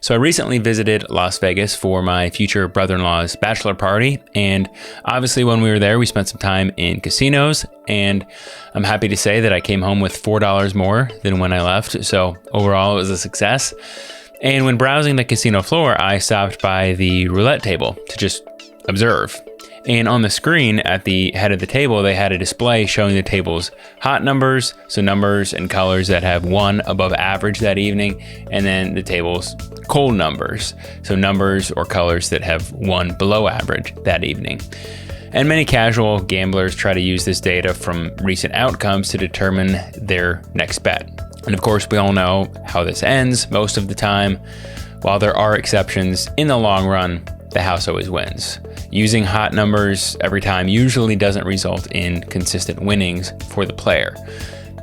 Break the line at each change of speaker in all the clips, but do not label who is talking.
So I recently visited Las Vegas for my future brother-in-law's bachelor party, and obviously when we were there, we spent some time in casinos, and I'm happy to say that I came home with $4 more than when I left, so overall it was a success. And when browsing the casino floor, I stopped by the roulette table to just observe. And on the screen at the head of the table, they had a display showing the table's hot numbers, so numbers and colors that have 1 above average that evening, and then the table's cold numbers, so numbers or colors that have 1 below average that evening. And many casual gamblers try to use this data from recent outcomes to determine their next bet. And of course, we all know how this ends most of the time. While there are exceptions, in the long run, the house always wins. Using hot numbers every time usually doesn't result in consistent winnings for the player.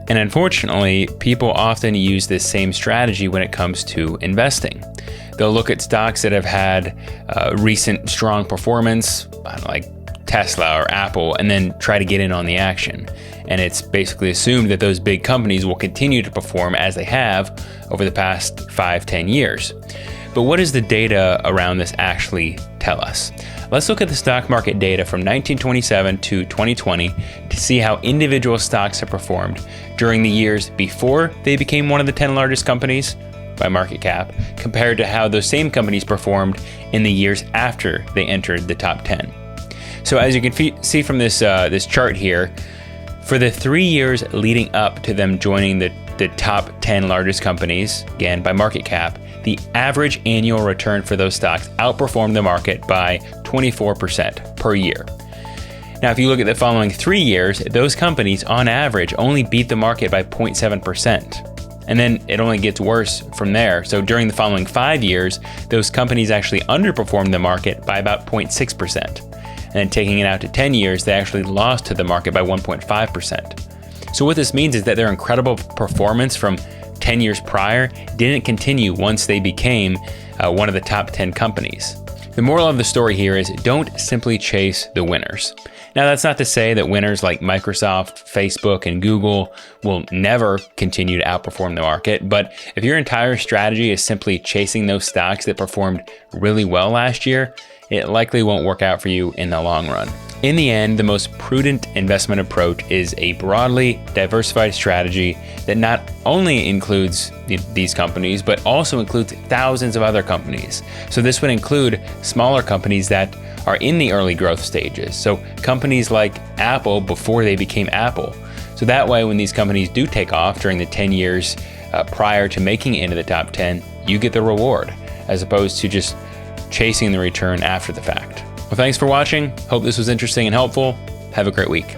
And unfortunately, people often use this same strategy when it comes to investing. They'll look at stocks that have had recent strong performance, like Tesla or Apple, and then try to get in on the action. And it's basically assumed that those big companies will continue to perform as they have over the past 5-10 years. But what does the data around this actually tell us? Let's look at the stock market data from 1927 to 2020 to see how individual stocks have performed during the years before they became one of the 10 largest companies by market cap, compared to how those same companies performed in the years after they entered the top 10. So as you can see from this chart here, for the 3 years leading up to them joining the top 10 largest companies, again by market cap, the average annual return for those stocks outperformed the market by 24% per year. Now, if you look at the following 3 years, those companies on average only beat the market by 0.7%. And then it only gets worse from there. So during the following 5 years, those companies actually underperformed the market by about 0.6%. And then taking it out to 10 years, they actually lost to the market by 1.5%. So what this means is that their incredible performance from 10 years prior didn't continue once they became one of the top 10 companies. The moral of the story here is don't simply chase the winners. Now, that's not to say that winners like Microsoft, Facebook, and Google will never continue to outperform the market, but if your entire strategy is simply chasing those stocks that performed really well last year, it likely won't work out for you in the long run. In the end, the most prudent investment approach is a broadly diversified strategy that not only includes these companies, but also includes thousands of other companies. So this would include smaller companies that are in the early growth stages. So companies like Apple before they became Apple. So that way, when these companies do take off during the 10 years prior to making it into the top 10, you get the reward as opposed to just chasing the return after the fact. Well, thanks for watching. Hope this was interesting and helpful. Have a great week.